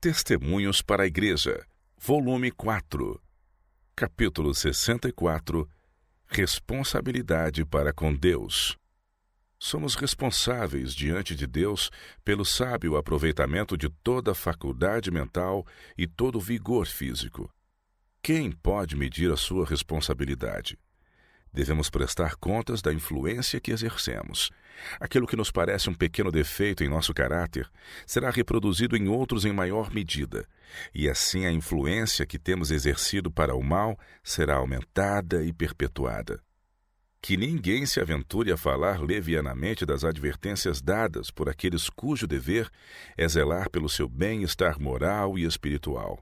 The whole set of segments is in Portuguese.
Testemunhos para a Igreja, volume 4, capítulo 64, Responsabilidade para com Deus. Somos responsáveis diante de Deus pelo sábio aproveitamento de toda a faculdade mental e todo o vigor físico. Quem pode medir a sua responsabilidade? Devemos prestar contas da influência que exercemos. Aquilo que nos parece um pequeno defeito em nosso caráter será reproduzido em outros em maior medida, e assim a influência que temos exercido para o mal será aumentada e perpetuada. Que ninguém se aventure a falar levianamente das advertências dadas por aqueles cujo dever é zelar pelo seu bem-estar moral e espiritual.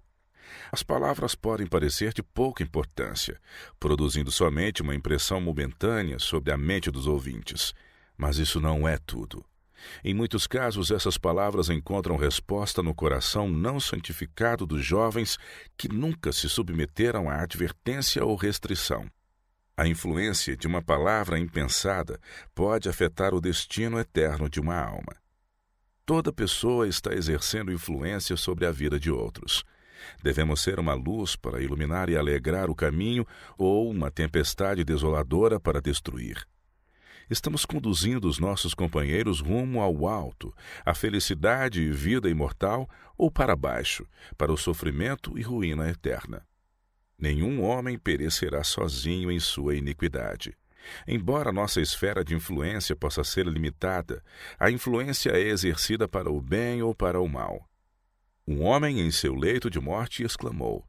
As palavras podem parecer de pouca importância, produzindo somente uma impressão momentânea sobre a mente dos ouvintes. Mas isso não é tudo. Em muitos casos, essas palavras encontram resposta no coração não santificado dos jovens que nunca se submeteram à advertência ou restrição. A influência de uma palavra impensada pode afetar o destino eterno de uma alma. Toda pessoa está exercendo influência sobre a vida de outros. Devemos ser uma luz para iluminar e alegrar o caminho ou uma tempestade desoladora para destruir. Estamos conduzindo os nossos companheiros rumo ao alto, à felicidade e vida imortal, ou para baixo, para o sofrimento e ruína eterna. Nenhum homem perecerá sozinho em sua iniquidade. Embora nossa esfera de influência possa ser limitada, a influência é exercida para o bem ou para o mal. Um homem em seu leito de morte exclamou: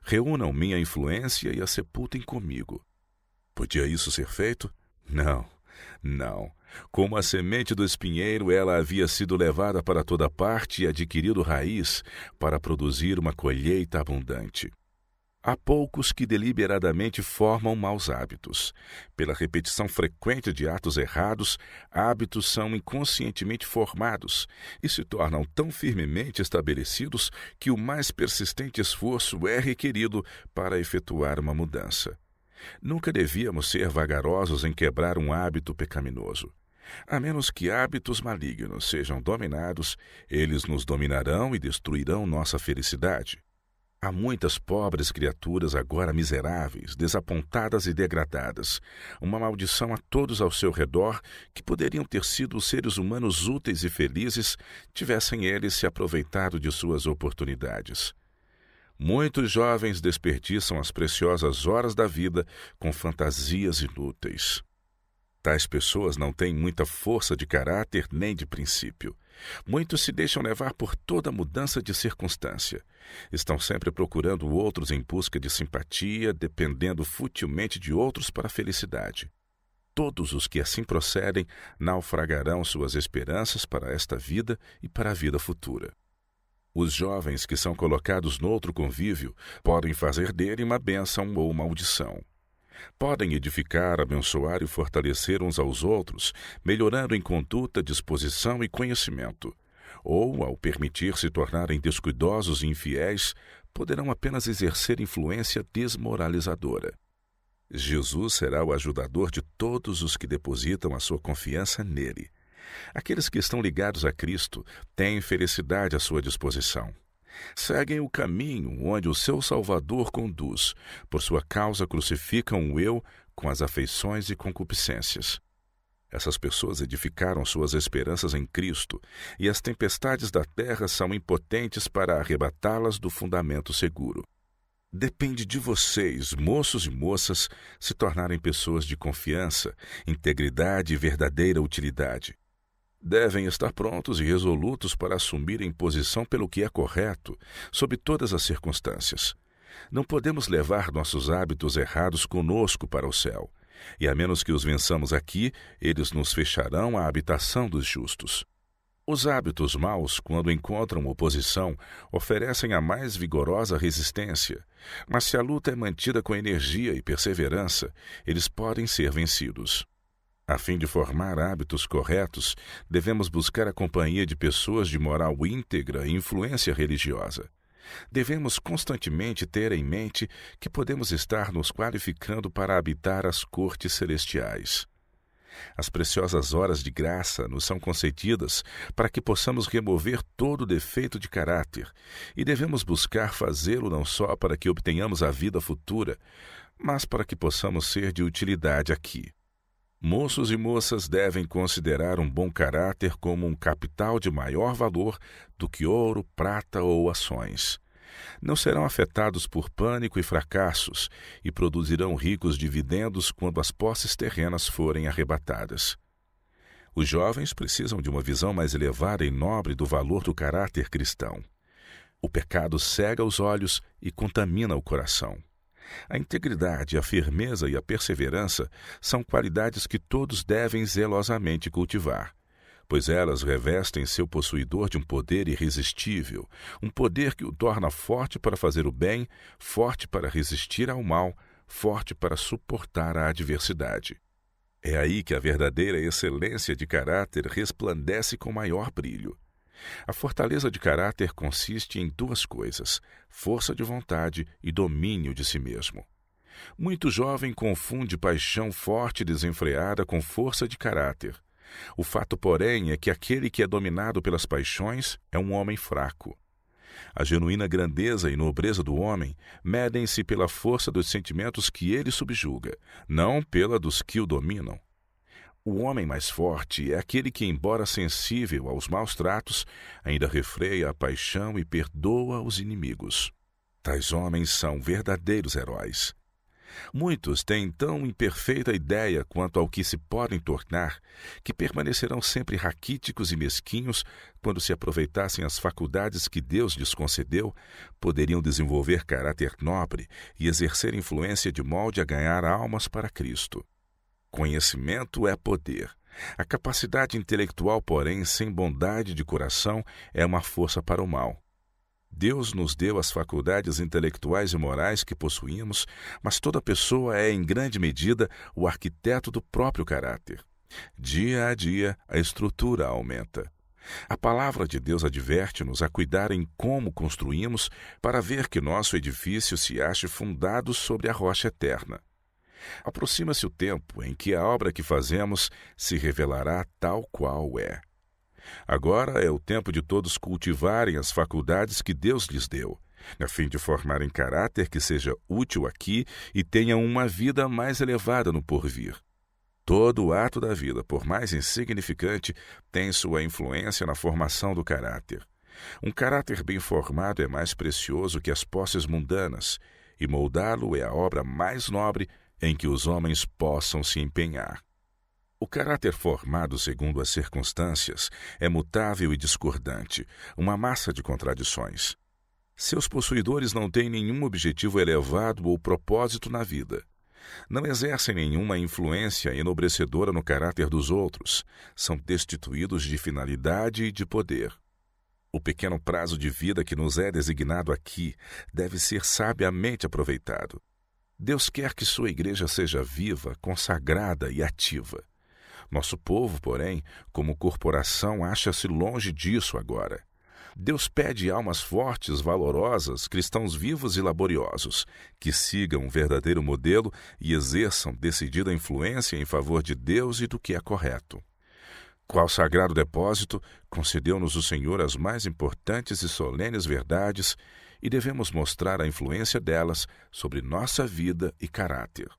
"Reúnam minha influência e a sepultem comigo." Podia isso ser feito? Não. Como a semente do espinheiro, ela havia sido levada para toda parte e adquirido raiz para produzir uma colheita abundante. Há poucos que deliberadamente formam maus hábitos. Pela repetição frequente de atos errados, hábitos são inconscientemente formados e se tornam tão firmemente estabelecidos que o mais persistente esforço é requerido para efetuar uma mudança. Nunca devíamos ser vagarosos em quebrar um hábito pecaminoso. A menos que hábitos malignos sejam dominados, eles nos dominarão e destruirão nossa felicidade. Há muitas pobres criaturas agora miseráveis, desapontadas e degradadas, uma maldição a todos ao seu redor que poderiam ter sido seres humanos úteis e felizes tivessem eles se aproveitado de suas oportunidades. Muitos jovens desperdiçam as preciosas horas da vida com fantasias inúteis. Tais pessoas não têm muita força de caráter nem de princípio. Muitos se deixam levar por toda mudança de circunstância. Estão sempre procurando outros em busca de simpatia, dependendo futilmente de outros para a felicidade. Todos os que assim procedem naufragarão suas esperanças para esta vida e para a vida futura. Os jovens que são colocados noutro convívio podem fazer dele uma bênção ou maldição. Podem edificar, abençoar e fortalecer uns aos outros, melhorando em conduta, disposição e conhecimento. Ou, ao permitir se tornarem descuidosos e infiéis, poderão apenas exercer influência desmoralizadora. Jesus será o ajudador de todos os que depositam a sua confiança nele. Aqueles que estão ligados a Cristo têm felicidade à sua disposição. Seguem o caminho onde o seu Salvador conduz. Por sua causa crucificam o eu com as afeições e concupiscências. Essas pessoas edificaram suas esperanças em Cristo, e as tempestades da terra são impotentes para arrebatá-las do fundamento seguro. Depende de vocês, moços e moças, se tornarem pessoas de confiança, integridade e verdadeira utilidade. Devem estar prontos e resolutos para assumirem posição pelo que é correto, sob todas as circunstâncias. Não podemos levar nossos hábitos errados conosco para o céu, e a menos que os vençamos aqui, eles nos fecharão à habitação dos justos. Os hábitos maus, quando encontram oposição, oferecem a mais vigorosa resistência, mas se a luta é mantida com energia e perseverança, eles podem ser vencidos. A fim de formar hábitos corretos, devemos buscar a companhia de pessoas de moral íntegra e influência religiosa. Devemos constantemente ter em mente que podemos estar nos qualificando para habitar as cortes celestiais. As preciosas horas de graça nos são concedidas para que possamos remover todo defeito de caráter, e devemos buscar fazê-lo não só para que obtenhamos a vida futura, mas para que possamos ser de utilidade aqui. Moços e moças devem considerar um bom caráter como um capital de maior valor do que ouro, prata ou ações. Não serão afetados por pânico e fracassos e produzirão ricos dividendos quando as posses terrenas forem arrebatadas. Os jovens precisam de uma visão mais elevada e nobre do valor do caráter cristão. O pecado cega os olhos e contamina o coração. A integridade, a firmeza e a perseverança são qualidades que todos devem zelosamente cultivar, pois elas revestem seu possuidor de um poder irresistível, um poder que o torna forte para fazer o bem, forte para resistir ao mal, forte para suportar a adversidade. É aí que a verdadeira excelência de caráter resplandece com maior brilho. A fortaleza de caráter consiste em duas coisas: força de vontade e domínio de si mesmo. Muito jovem confunde paixão forte e desenfreada com força de caráter. O fato, porém, é que aquele que é dominado pelas paixões é um homem fraco. A genuína grandeza e nobreza do homem medem-se pela força dos sentimentos que ele subjuga, não pela dos que o dominam. O homem mais forte é aquele que, embora sensível aos maus tratos, ainda refreia a paixão e perdoa os inimigos. Tais homens são verdadeiros heróis. Muitos têm tão imperfeita ideia quanto ao que se podem tornar, que permanecerão sempre raquíticos e mesquinhos quando se aproveitassem as faculdades que Deus lhes concedeu, poderiam desenvolver caráter nobre e exercer influência de molde a ganhar almas para Cristo. Conhecimento é poder. A capacidade intelectual, porém, sem bondade de coração, é uma força para o mal. Deus nos deu as faculdades intelectuais e morais que possuímos, mas toda pessoa é, em grande medida, o arquiteto do próprio caráter. Dia a dia, a estrutura aumenta. A palavra de Deus adverte-nos a cuidar em como construímos para ver que nosso edifício se ache fundado sobre a rocha eterna. Aproxima-se o tempo em que a obra que fazemos se revelará tal qual é. Agora é o tempo de todos cultivarem as faculdades que Deus lhes deu, a fim de formarem caráter que seja útil aqui e tenham uma vida mais elevada no porvir. Todo ato da vida, por mais insignificante, tem sua influência na formação do caráter. Um caráter bem formado é mais precioso que as posses mundanas, e moldá-lo é a obra mais nobre em que os homens possam se empenhar. O caráter formado segundo as circunstâncias é mutável e discordante, uma massa de contradições. Seus possuidores não têm nenhum objetivo elevado ou propósito na vida. Não exercem nenhuma influência enobrecedora no caráter dos outros. São destituídos de finalidade e de poder. O pequeno prazo de vida que nos é designado aqui deve ser sabiamente aproveitado. Deus quer que sua igreja seja viva, consagrada e ativa. Nosso povo, porém, como corporação, acha-se longe disso agora. Deus pede almas fortes, valorosas, cristãos vivos e laboriosos, que sigam um verdadeiro modelo e exerçam decidida influência em favor de Deus e do que é correto. Qual sagrado depósito, concedeu-nos o Senhor as mais importantes e solenes verdades, e devemos mostrar a influência delas sobre nossa vida e caráter.